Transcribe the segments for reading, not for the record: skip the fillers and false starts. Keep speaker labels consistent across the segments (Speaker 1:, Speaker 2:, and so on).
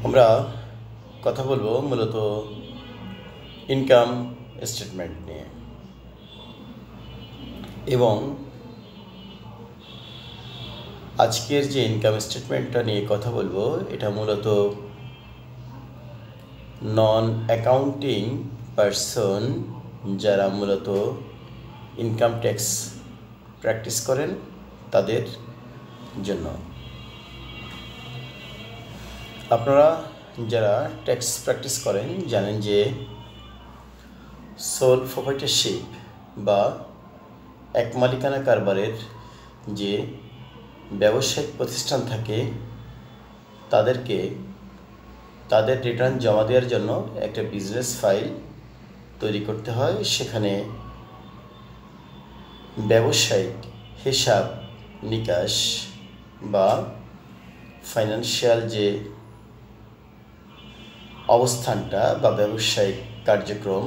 Speaker 1: আমরা কথা বলবো মূলত ইনকাম স্টেটমেন্ট নিয়ে এবং আজকের যে ইনকাম স্টেটমেন্টটা নিয়ে কথা বলবো এটা মূলত নন অ্যাকাউন্টিং পারসন যারা মূলত ইনকাম ট্যাক্স প্র্যাকটিস করেন তাদের জন্য। আপনারা যারা ট্যাক্স প্র্যাকটিস করেন জানেন যে সোল প্রোপ্রাইটারশিপ বা এক মালিকানা কারবারের যে ব্যবসায়িক প্রতিষ্ঠান থাকে তাদেরকে তাদের রিটার্ন জমা দেওয়ার জন্য একটা বিজনেস ফাইল তৈরি করতে হয়। সেখানে ব্যবসায়িক হিসাব নিকাশ বা ফাইন্যান্সিয়াল যে অবস্থানটা বা ব্যবসায়িক কার্যক্রম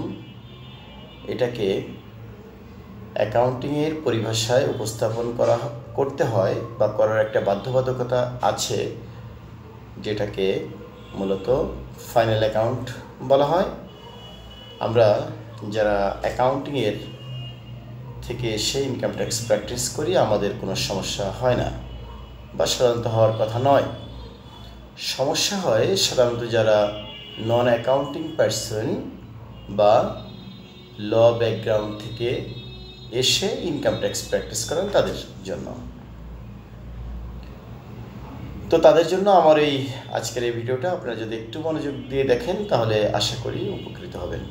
Speaker 1: এটাকে অ্যাকাউন্টিংয়ের পরিভাষায় উপস্থাপন করতে হয় বা করার একটা বাধ্যবাধকতা আছে, যেটাকে মূলত ফাইনাল অ্যাকাউন্ট বলা হয়। আমরা যারা অ্যাকাউন্টিংয়ের থেকে এসে ইনকাম ট্যাক্স প্র্যাকটিস করি আমাদের কোনো সমস্যা হয় না বা সাধারণত হওয়ার কথা নয়। সমস্যা হয় সাধারণত যারা নন অ্যাকাউন্টিং পারসন বা ল ব্যাকগ্রাউন্ড থেকে এসে ইনকাম ট্যাক্স প্র্যাকটিস করেন তাদের জন্য। তো তাদের জন্য আমার এই আজকের এই ভিডিওটা আপনারা যদি একটু মনোযোগ দিয়ে দেখেন তাহলে আশা করি উপকৃত হবেন।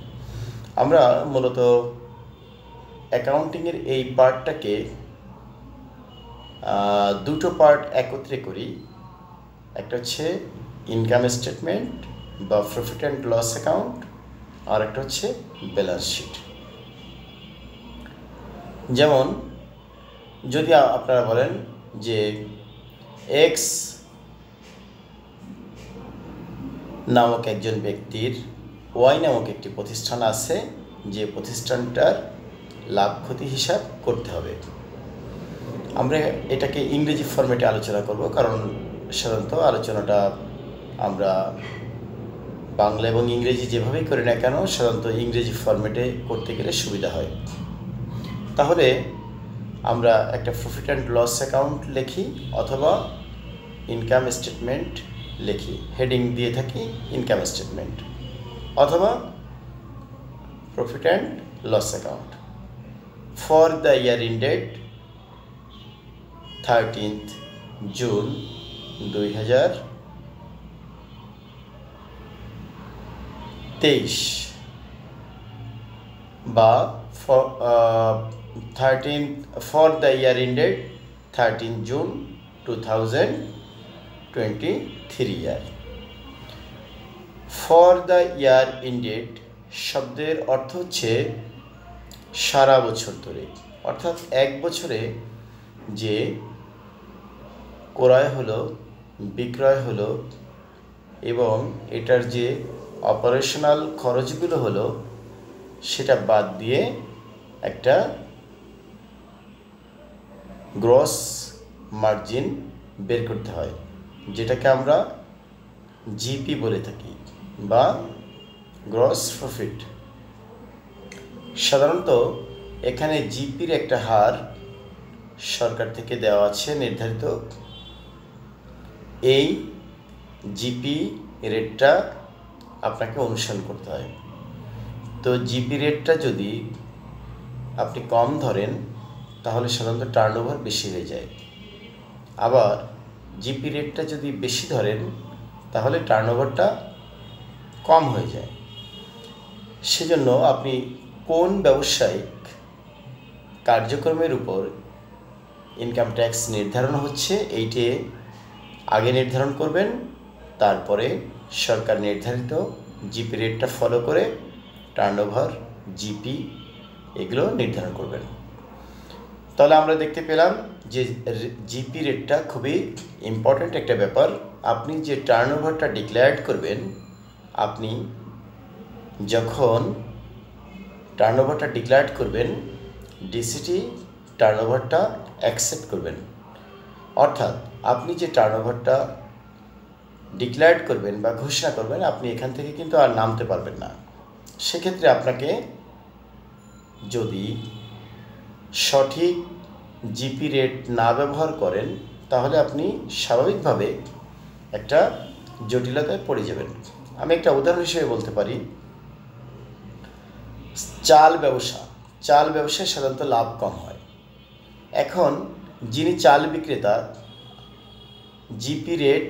Speaker 1: আমরা মূলত অ্যাকাউন্টিংয়ের এই পার্টটাকে দুটো পার্ট একত্রে করি। একটা হচ্ছে ইনকাম স্টেটমেন্ট বা প্রফিট অ্যান্ড লস অ্যাকাউন্ট, আর একটা হচ্ছে ব্যালেন্স শিট। যেমন যদি আপনারা বলেন যে এক্স নামক একজন ব্যক্তির ওয়াই নামক একটি প্রতিষ্ঠান আছে, যে প্রতিষ্ঠানটার লাভ ক্ষতি হিসাব করতে হবে। আমরা এটাকে ইংরেজি ফরম্যাটে আলোচনা করব, কারণ সাধারণত আলোচনাটা আমরা বাংলা এবং ইংরেজি যেভাবেই করি না কেন সাধারণত ইংরেজি ফরম্যাটে করতে গেলে সুবিধা হয়। তাহলে আমরা একটা প্রফিট অ্যান্ড লস অ্যাকাউন্ট লিখি অথবা ইনকাম স্টেটমেন্ট লিখি, হেডিং দিয়ে থাকি ইনকাম স্টেটমেন্ট অথবা profit and loss account for the year ended 13th June 2023 বা for the year ended 13 June 2023 year। for the year ended শব্দের অর্থ হচ্ছে সারা বছর ধরে, অর্থাৎ এক বছরে যে ক্রয় হলো বিক্রয় হলো এবং এটার যে অপারেশনাল খরচগুলো হলো সেটা বাদ দিয়ে একটা গ্রস মার্জিন বের করতে হয়, যেটাকে আমরা জিপি বলে থাকি বা গ্রস প্রফিট। সাধারণত এখানে জিপির একটা হার সরকার থেকে দেওয়া আছে নির্ধারিত। এই জিপি রেটটা আপনাকে অনুসরণ করতে হয়। তো জিপি রেটটা যদি আপনি কম ধরেন তাহলে সাধারণত টার্নওভার বেশি হয়ে যায়, আবার জিপি রেটটা যদি বেশি ধরেন তাহলে টার্নওভারটা কম হয়ে যায়। সেজন্য আপনি কোন ব্যবসায়িক কার্যক্রমের উপর ইনকাম ট্যাক্স নির্ধারণ হচ্ছে এইটে আগে নির্ধারণ করবেন, তারপরে সরকার নির্ধারিত জিপি রেটটা ফলো করে টার্নওভার জিপি এগুলো নির্ধারণ করবেন। তাহলে আমরা দেখতে পেলাম যে জিপি রেটটা খুবই ইম্পর্ট্যান্ট একটা ব্যাপার। আপনি যে টার্নওভারটা ডিক্লেয়ার করবেন, আপনি যখন টার্নওভারটা ডিক্লেয়ার করবেন ডিসিটি টার্নওভারটা অ্যাকসেপ্ট করবেন। অর্থাৎ আপনি যে টার্নওভারটা ডিক্লেয়ার করবেন বা ঘোষণা করবেন, আপনি এখান থেকে কিন্তু আর নামতে পারবেন না। সেক্ষেত্রে আপনাকে যদি সঠিক জিপি রেট না ব্যবহার করেন তাহলে আপনি স্বাভাবিকভাবে একটা জটিলতায় পড়ে যাবেন। আমি একটা উদাহরণ হিসেবে বলতে পারি, চাল ব্যবসায় সাধারণত লাভ কম হয়। এখন যিনি চাল বিক্রেতা, জিপি রেট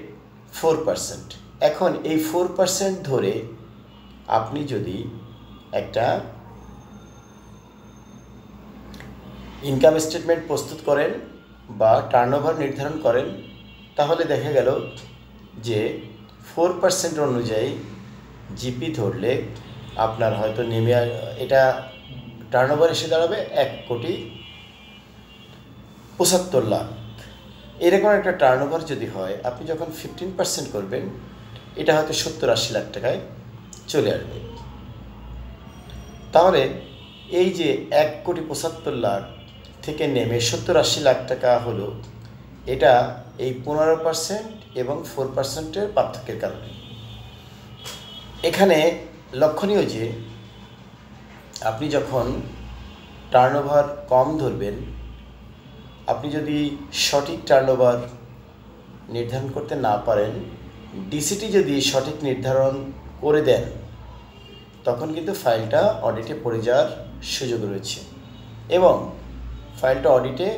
Speaker 1: 4%। এখন এই 4% ধরে আপনি যদি একটা ইনকাম স্টেটমেন্ট প্রস্তুত করেন বা টার্নওভার নির্ধারণ করেন, তাহলে দেখা গেল যে 4% অনুযায়ী জিপি ধরলে আপনার হয়তো এটা টার্নওভার এসে দাঁড়াবে 1,75,00,000। এরকম একটা টার্নওভার যদি হয়, আপনি যখন 15% করবেন, এটা হয়তো 70-80 লাখ টাকায় চলে আসবে। তাহলে এই যে 1,75,00,000 থেকে নেমে 70-80 লাখ টাকা হলো, এটা এই 15% এবং 4%-এর পার্থক্যের কারণে। এখানে লক্ষণীয় যে আপনি যখন টার্নওভার কম ধরবেন, আপনি যদি সঠিক টার্নওভার নির্ধারণ করতে না পারেন, ডিসিটি যদি সঠিক নির্ধারণ করে দেন, তখন কিন্তু ফাইলটা অডিটে পড়ে যাওয়ার সুযোগ রয়েছে এবং ফাইলটা অডিটে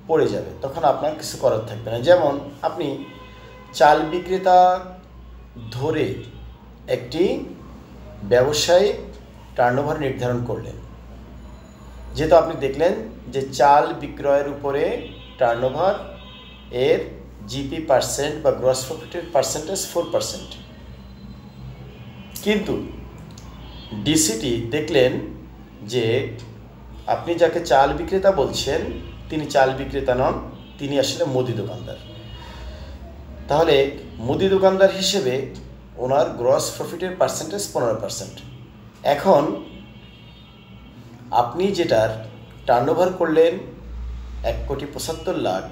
Speaker 1: পড়ে যাবে, তখন আপনার কিছু করার থাকবে না। যেমন আপনি চাল বিক্রেতা ধরে একটি ব্যবসায়িক টার্নওভার নির্ধারণ করলেন, যেহেতু আপনি দেখলেন যে চাল বিক্রয়ের উপরে টার্নওভার এর জিপি পার্সেন্ট বা গ্রস প্রফিটের পার্সেন্টেজ 4%, কিন্তু ডিসিটি দেখলেন যে আপনি যাকে চাল বিক্রেতা বলছেন তিনি চাল বিক্রেতা নন, তিনি আসলে মুদি দোকানদার। তাহলে মুদি দোকানদার হিসেবে ওনার গ্রস প্রফিটের পার্সেন্টেজ 15%। এখন আপনি যেটার টার্নওভার করলেন 1,75,00,000,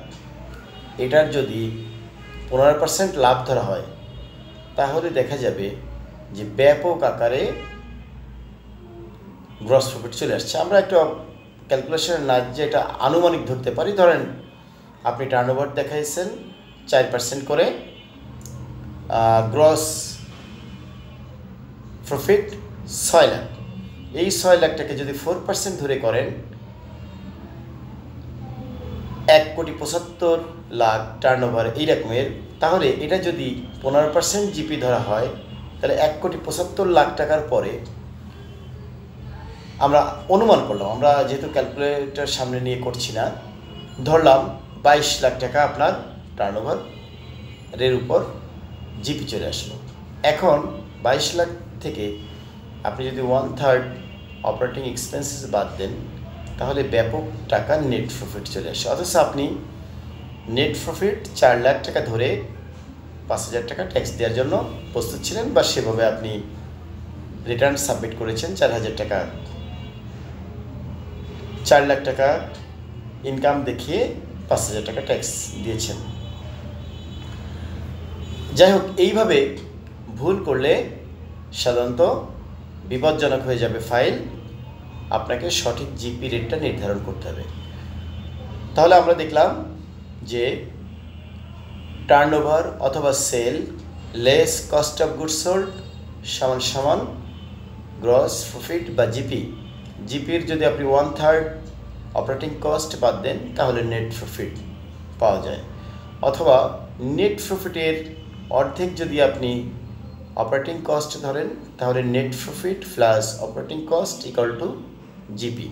Speaker 1: এটার যদি 15% লাভ ধরা হয়, তাহলে দেখা যাবে যে ব্যাপক আকারে গ্রস প্রফিট চলে আসছে। আমরা একটা ক্যালকুলেশনের না যে এটা আনুমানিক ধরতে পারি, ধরেন আপনি টার্নওভার দেখাইছেন 4% করে, গ্রস প্রফিট 6 লাখ। এই 6 লাখ টাকা যদি 4% ধরে করেন, 1,75,00,000 টার্নওভার এই রকমের, তাহলে এটা যদি 15% জিপি ধরা হয়, তাহলে 1,75,00,000 টাকার পরে আমরা অনুমান করলাম, আমরা যেহেতু ক্যালকুলেটর সামনে নিয়ে করছি না, ধরলাম 22 লাখ টাকা আপনার টার্নওভারের উপর জিপি চলে আসলো। এখন 22 লাখ থেকে আপনি যদি 1/3 অপারেটিং এক্সপেন্সেস বাদ দেন, তাহলে ব্যাপক টাকা নেট প্রফিট চলে আসে। অথচ আপনি নেট প্রফিট 4 লাখ টাকা ধরে 5,000 টাকা ট্যাক্স দেওয়ার জন্য প্রস্তুত ছিলেন, বা সেভাবে আপনি রিটার্ন সাবমিট করেছেন 4,000 টাকা, 4 লাখ টাকা ইনকাম দেখিয়ে 5,000 টাকা ট্যাক্স দিয়েছেন। যাই হোক, এইভাবে ভুল করলে সাধারণত বিপজ্জনক হয়ে যাবে ফাইল। আপনাকে সঠিক জিপি রেটটা নির্ধারণ করতে হবে। তাহলে আমরা দেখলাম যে টার্নওভার অথবা sale less cost of goods sold সমান সমান গ্রস প্রফিট বা জিপি। জিপির যদি আপনি 1/3 অপারেটিং কস্ট বাদ দেন, তাহলে নেট প্রফিট পাওয়া যায়। অথবা নেট প্রফিটের অর্ধেক যদি আপনি অপারেটিং কস্ট ধরেন, তাহলে net profit plus operating cost equal to GP.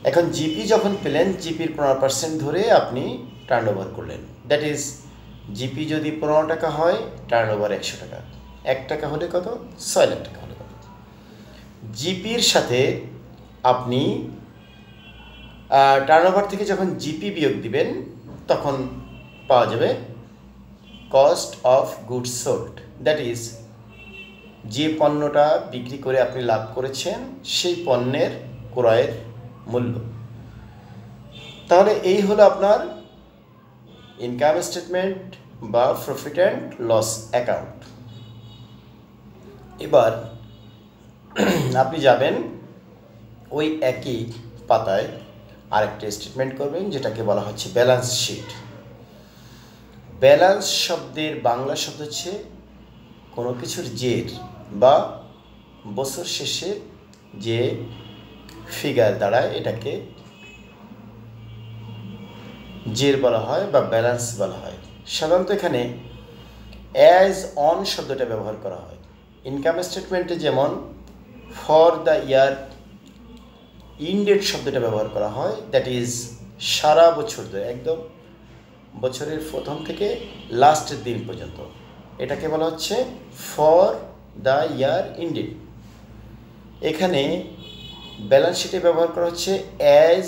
Speaker 1: এখন জিপি যখন পেলেন, জিপির 15% ধরে আপনি টার্নওভার করলেন, দ্যাট ইজ জিপি যদি 15 টাকা হয়, টার্নওভার 100 টাকা। 1 টাকা হলে কত? 6 লাখ টাকা হলে কত? জিপির সাথে আপনি টার্নওভার থেকে যখন জিপি বিয়োগ দিবেন, তখন পাওয়া যাবে cost of goods sold, that is যে পণ্যটা বিক্রি করে আপনি লাভ করেছেন সেই পণ্যের ক্রয়ের মূল্য। তাহলে এই হলো আপনার ইনকাম স্টেটমেন্ট বা প্রফিট অ্যান্ড লস অ্যাকাউন্ট। এবার আপনি যাবেন ওই একই পাতায় আরেকটা স্টেটমেন্ট করবেন, যেটাকে বলা হচ্ছে ব্যালেন্স শিট। ব্যালেন্স শব্দের বাংলা শব্দ হচ্ছে কোনো কিছুর জের বা বছর শেষে যে ফিগার দাঁড়ায় এটাকে জের বলা হয় বা ব্যালেন্স বলা হয়। সাধারণত এখানে অ্যাজ অন শব্দটা ব্যবহার করা হয়। ইনকাম স্টেটমেন্টে যেমন ফর দ্য ইয়ার ইনডেট শব্দটা ব্যবহার করা হয়, দ্যাট ইজ সারা বছর ধরে, একদম বছরের প্রথম থেকে লাস্টের দিন পর্যন্ত, এটাকে বলা হচ্ছে ফর দ্য ইয়ার ইনডেট। এখানে ব্যালেন্স শিটে ব্যবহার করা হচ্ছে as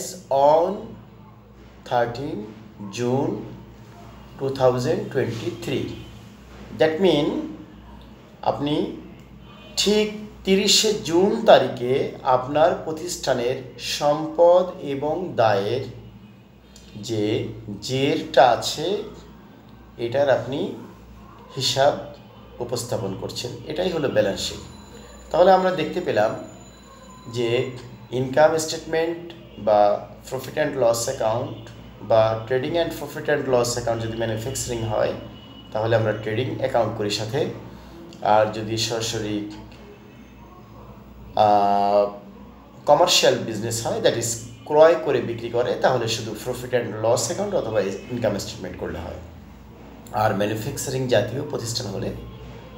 Speaker 1: on 13 June 2023। That mean আপনি ঠিক 30শে জুন তারিখে আপনার প্রতিষ্ঠানের সম্পদ এবং দায়ের যে জেরটা আছে এটার আপনি হিসাব উপস্থাপন করছেন, এটাই হলো ব্যালেন্স শিট। তাহলে আমরা দেখতে পেলাম যে ইনকাম স্টেটমেন্ট বা প্রফিট অ্যান্ড লস অ্যাকাউন্ট বা trading and profit and loss account যদি ম্যানুফ্যাকচারিং হয় তাহলে আমরা ট্রেডিং অ্যাকাউন্ট করি সাথে, আর যদি সরাসরি কমার্শিয়াল বিজনেস হয়, দ্যাট ইজ ক্রয় করে বিক্রি করে, তাহলে শুধু প্রফিট অ্যান্ড লস অ্যাকাউন্ট অথবা ইনকাম স্টেটমেন্ট করলে হয়। আর ম্যানুফ্যাকচারিং জাতীয় প্রতিষ্ঠান হলে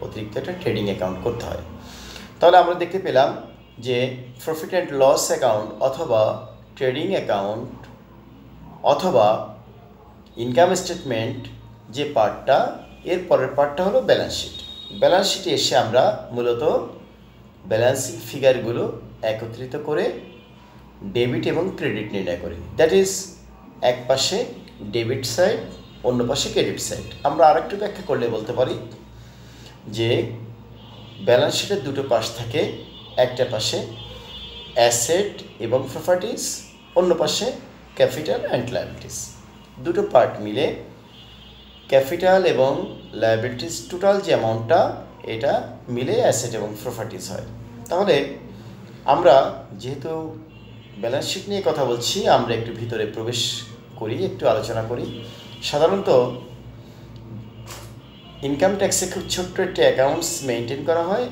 Speaker 1: অতিরিক্ত একটা ট্রেডিং অ্যাকাউন্ট করতে হয়। তাহলে আমরা দেখতে পেলাম যে প্রফিট অ্যান্ড লস অ্যাকাউন্ট অথবা ট্রেডিং অ্যাকাউন্ট অথবা ইনকাম স্টেটমেন্ট যে পার্টটা, এর পরের পার্টটা হলো ব্যালেন্স শিট। ব্যালেন্স শিটে এসে আমরা মূলত ব্যালেন্সিং ফিগারগুলো একত্রিত করে ডেবিট এবং ক্রেডিট নির্ণয় করি। দ্যাট ইজ এক পাশে ডেবিট সাইড, অন্য পাশে ক্রেডিট সাইড। আমরা আরেকটু ব্যাখ্যা করলে বলতে পারি যে ব্যালেন্স শিটের দুটো পাশ থাকে, একটা পাশে অ্যাসেট এবং প্রপার্টিস, অন্য পাশে ক্যাপিটাল অ্যান্ড লায়াবিলিটিস। দুটো পার্ট মিলে ক্যাপিটাল এবং লায়াবিলিটিস টোটাল যে অ্যামাউন্টটা এটা মিলে অ্যাসেট এবং প্রপার্টিস হয়। তাহলে আমরা যেহেতু ব্যালেন্স শিট নিয়ে কথা বলছি, আমরা একটু ভিতরে প্রবেশ করি, একটু আলোচনা করি। সাধারণত ইনকাম ট্যাক্সে খুব ছোট্ট একটা অ্যাকাউন্টস মেনটেন করা হয়,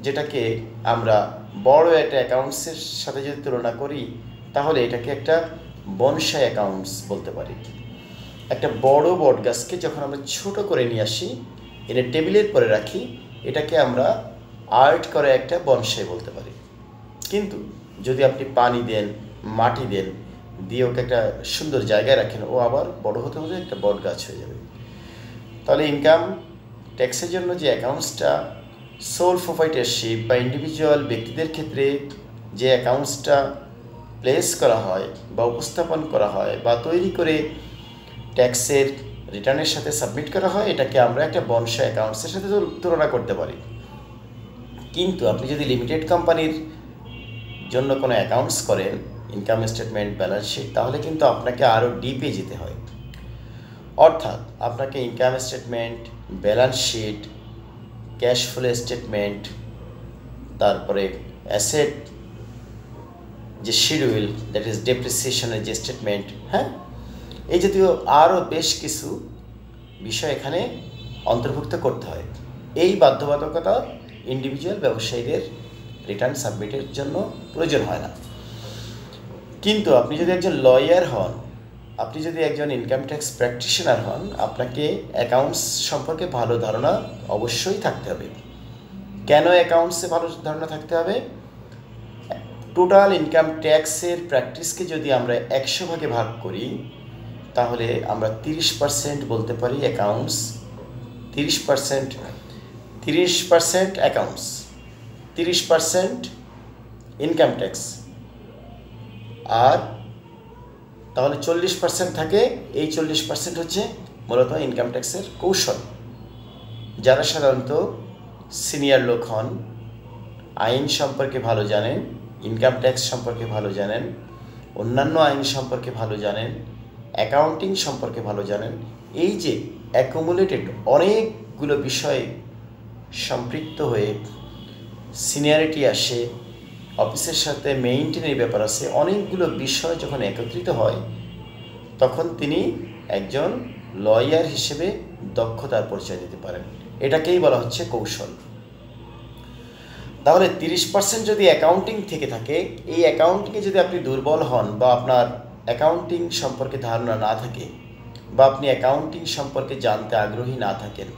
Speaker 1: যেটাকে আমরা বড় একটা অ্যাকাউন্টসের সাথে যদি তুলনা করি তাহলে এটাকে একটা বনসাই অ্যাকাউন্টস বলতে পারি। একটা বড় বট গাছকে যখন আমরা ছোট করে নিয়ে আসি, এনে টেবিলের পরে রাখি, এটাকে আমরা আর্ট করে একটা বনসাই বলতে পারি। কিন্তু যদি আপনি পানি দেন, মাটি দেন, দিয়ে ওকে একটা সুন্দর জায়গায় রাখেন, ও আবার বড় হতে হতে একটা বট গাছ হয়ে যাবে। তাহলে ইনকাম ট্যাক্সের জন্য যে অ্যাকাউন্টসটা সোল প্রোপ্রাইটারশিপ বা ইন্ডিভিজুয়াল ব্যক্তিদের ক্ষেত্রে যে অ্যাকাউন্টসটা প্লেস করা হয় বা উপস্থাপন করা হয় বা তৈরি করে ট্যাক্সের রিটার্নের সাথে সাবমিট করা হয়, এটাকে আমরা একটা বনসাই অ্যাকাউন্টসের সাথে তুলনা করতে পারি। কিন্তু আপনি যদি লিমিটেড কোম্পানির জন্য কোনো অ্যাকাউন্টস করেন, ইনকাম স্টেটমেন্ট, ব্যালেন্স শিট, তাহলে কিন্তু আপনাকে আরও ডিপে যেতে হয়। অর্থাৎ আপনাকে income statement, balance sheet, cash flow statement, তারপরে অ্যাসেট যে শিডিউল, দ্যাট ইজ ডেপ্রিসিয়েশনের যে স্টেটমেন্ট, হ্যাঁ, এই জাতীয় আরও বেশ কিছু বিষয় এখানে অন্তর্ভুক্ত করতে হয়। এই বাধ্যবাধকতা ইন্ডিভিজুয়াল ব্যবসায়ীদের রিটার্ন সাবমিটের জন্য প্রয়োজন হয় না। কিন্তু আপনি যদি একজন লয়ার হন, আপনি যদি একজন ইনকাম ট্যাক্স প্র্যাকটিশনার হন, আপনাকে অ্যাকাউন্টস সম্পর্কে ভালো ধারণা অবশ্যই থাকতে হবে। কেন অ্যাকাউন্টসে ভালো ধারণা থাকতে হবে? টোটাল ইনকাম ট্যাক্সের প্র্যাকটিসকে যদি আমরা 100 ভাগে ভাগ করি তাহলে আমরা 30% বলতে পারি অ্যাকাউন্টস, 30% অ্যাকাউন্টস, 30% ইনকাম ট্যাক্স, আর তাহলে 40% থাকে। এই 40% হচ্ছে মূলত ইনকাম ট্যাক্সের কৌশল। যারা সাধারণত সিনিয়র লোক হন, আইন সম্পর্কে ভালো জানেন, ইনকাম ট্যাক্স সম্পর্কে ভালো জানেন, অন্যান্য আইন সম্পর্কে ভালো জানেন, অ্যাকাউন্টিং সম্পর্কে ভালো জানেন, এই যে অ্যাকুমুলেটেড অনেকগুলো বিষয় সম্পৃক্ত হয়ে সিনিয়রিটি আসে, অফিসের সাথে মেইনটেনের ব্যাপার আছে, অনেকগুলো বিষয় যখন একত্রিত হয় তখন তিনি একজন লয়ার হিসেবে দক্ষতার পরিচয় দিতে পারেন। এটাকেই বলা হচ্ছে কৌশল। তাহলে 30% যদি অ্যাকাউন্টিং থেকে থাকে, এই অ্যাকাউন্টিংয়ে যদি আপনি দুর্বল হন বা আপনার অ্যাকাউন্টিং সম্পর্কে ধারণা না থাকে বা আপনি অ্যাকাউন্টিং সম্পর্কে জানতে আগ্রহী না থাকেন,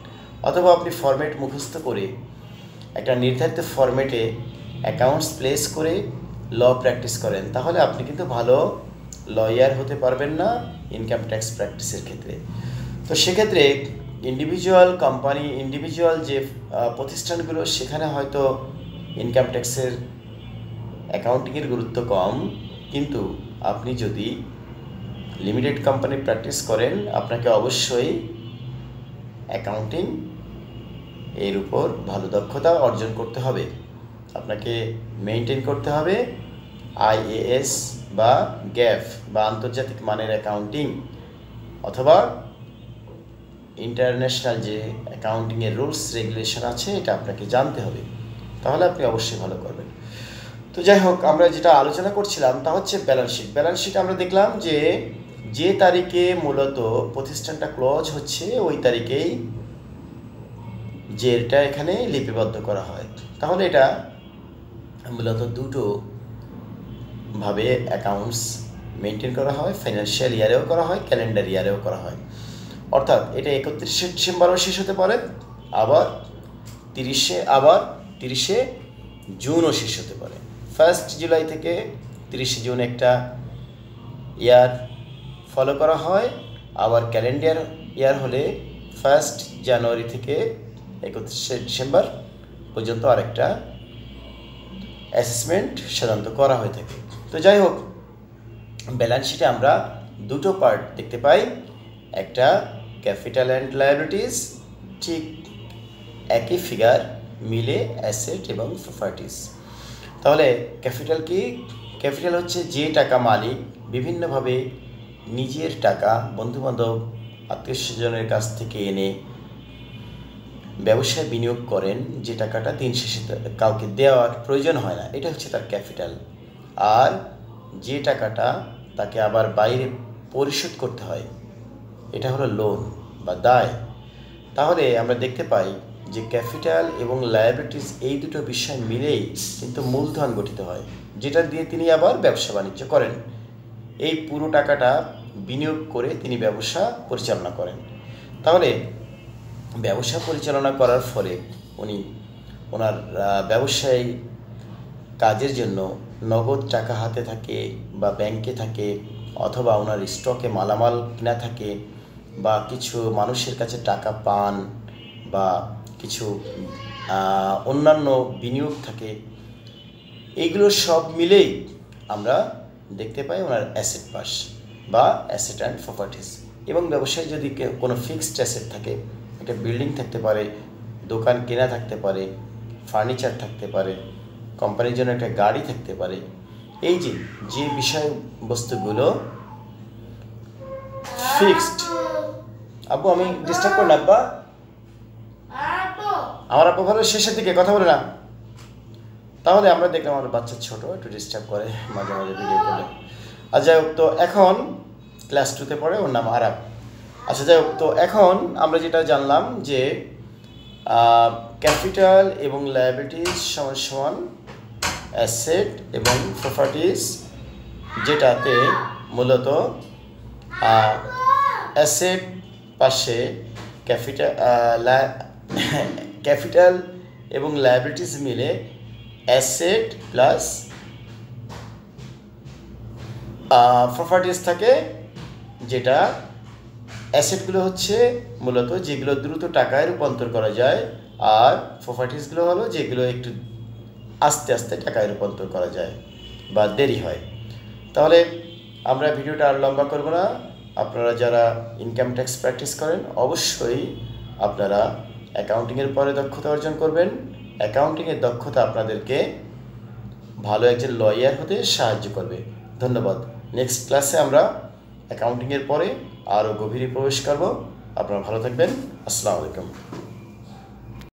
Speaker 1: অথবা আপনি ফরম্যাট মুখস্থ করে একটা নির্ধারিত ফরম্যাটে অ্যাকাউন্টস প্লেস করে ল প্র্যাকটিস করেন, তাহলে আপনি কিন্তু ভালো লয়ার হতে পারবেন না ইনকাম ট্যাক্স প্র্যাকটিসের ক্ষেত্রে। তো সেক্ষেত্রে ইন্ডিভিজুয়াল কোম্পানি, ইন্ডিভিজুয়াল যে প্রতিষ্ঠানগুলো, সেখানে হয়তো ইনকাম ট্যাক্সের অ্যাকাউন্টিংয়ের গুরুত্ব কম, কিন্তু আপনি যদি লিমিটেড কোম্পানি প্র্যাকটিস করেন, আপনাকে অবশ্যই অ্যাকাউন্টিং এর উপর ভালো দক্ষতা অর্জন করতে হবে। আপনাকে মেনটেন করতে হবে IAS বা গ্যাপ বা আন্তর্জাতিক মানের অ্যাকাউন্টিং, অথবা ইন্টারন্যাশনাল যে অ্যাকাউন্টিংয়ের রুলস রেগুলেশন আছে, এটা আপনাকে জানতে হবে, তাহলে আপনি অবশ্যই ভালো করবেন। তো যাই হোক, আমরা যেটা আলোচনা করছিলাম তা হচ্ছে ব্যালেন্স শিট। ব্যালেন্স শিট আমরা দেখলাম যে তারিখে মূলত প্রতিষ্ঠানটা ক্লোজ হচ্ছে, ওই তারিখেই যে এটা এখানে লিপিবদ্ধ করা হয়। তাহলে এটা মূলত দুটো ভাবে অ্যাকাউন্টস মেনটেন করা হয়, ফাইন্যান্সিয়াল ইয়ারেও করা হয়, ক্যালেন্ডার ইয়ারেও করা হয়। অর্থাৎ এটা 31শে ডিসেম্বরও শেষ হতে পারে, আবার 30শে জুনও শেষ হতে পারে। 1 জুলাই থেকে 30শে জুন একটা ইয়ার ফলো করা হয়, আবার ক্যালেন্ডার ইয়ার হলে 1 জানুয়ারি থেকে 31শে ডিসেম্বর পর্যন্ত আরেকটা অ্যাসেসমেন্ট সাধারণত করা হয়ে থাকে। তো যাই হোক, ব্যালেন্স শিটে আমরা দুটো পার্ট দেখতে পাই, একটা ক্যাপিটাল অ্যান্ড লায়াবিলিটিস, ঠিক একই ফিগার মিলে অ্যাসেট এবং প্রপার্টিস। তাহলে ক্যাপিটাল কি? ক্যাপিটাল হচ্ছে যে টাকা মালিক বিভিন্নভাবে নিজের টাকা, বন্ধুবান্ধব, আত্মীয় স্বজনের কাছ থেকে এনে ব্যবসায় বিনিয়োগ করেন, যে টাকাটা দিন শেষে কাউকে দেওয়ার প্রয়োজন হয় না, এটা হচ্ছে তার ক্যাপিটাল। আর যে টাকাটা তাকে আবার বাইরে পরিশোধ করতে হয়, এটা হলো লোন বা দায়। তাহলে আমরা দেখতে পাই যে ক্যাপিটাল এবং লায়াবিলিটিস এই দুটো বিষয় মিলেই কিন্তু মূলধন গঠিত হয়, যেটা দিয়ে তিনি আবার ব্যবসা বাণিজ্য করেন। এই পুরো টাকাটা বিনিয়োগ করে তিনি ব্যবসা পরিচালনা করেন। তাহলে ব্যবসা পরিচালনা করার ফলে ওনার ব্যবসায়ী কাজের জন্য নগদ টাকা হাতে থাকে বা ব্যাংকে থাকে, অথবা ওনার স্টকে মালামাল কিনা থাকে, বা কিছু মানুষের কাছে টাকা পান, বা কিছু অন্যান্য বিনিয়োগ থাকে। এইগুলো সব মিলেই আমরা দেখতে পাই ওনার অ্যাসেট পাস বা অ্যাসেট অ্যান্ড প্রপার্টিস। এবং ব্যবসায়ী যদি কোনো ফিক্সড অ্যাসেট থাকে, একটা বিল্ডিং থাকতে পারে, দোকান কেনা থাকতে পারে, ফার্নিচার থাকতে পারে, কোম্পানির জন্য একটা গাড়ি থাকতে পারে, এই যে বিষয়বস্তুগুলো ফিক্সড। আব্বু আমি ডিস্টার্ব করি না আব্বা? আমার আব্বু ভালো শেষের দিকে কথা বলে না। তাহলে আমরা দেখলাম আমার বাচ্চা ছোট, একটু ডিস্টার্ব করে মাঝে মাঝে ভিডিও করলে। আর যাই হোক, তো এখন ক্লাস 2তে পড়ে, ওর নাম আরাব। আচ্ছা যাই হোক, তো এখন আমরা যেটা জানলাম যে ক্যাপিটাল এবং লায়াবিলিটিস সমান অ্যাসেট এবং প্রপার্টিস, যেটাতে মূলত অ্যাসেট পাশে ক্যাপিটাল এবং লায়াবিলিটিস মিলে অ্যাসেট প্লাস প্রপার্টিস থাকে, যেটা অ্যাসেটগুলো হচ্ছে মূলত যেগুলো দ্রুত টাকায় রূপান্তর করা যায়, আর প্রপার্টিসগুলো হলো যেগুলো একটু আস্তে আস্তে টাকায় রূপান্তর করা যায় বা দেরি হয়। তাহলে আমরা ভিডিওটা আর লম্বা করব না। আপনারা যারা ইনকাম ট্যাক্স প্র্যাকটিস করেন, অবশ্যই আপনারা অ্যাকাউন্টিংয়ের পরে দক্ষতা অর্জন করবেন। অ্যাকাউন্টিংয়ের দক্ষতা আপনাদেরকে ভালো একজন লয়ার হতে সাহায্য করবে। ধন্যবাদ। নেক্সট ক্লাসে আমরা অ্যাকাউন্টিংয়ের পরে আরও গভীরে প্রবেশ করব। আপনারা ভালো থাকবেন। আসসালামু আলাইকুম।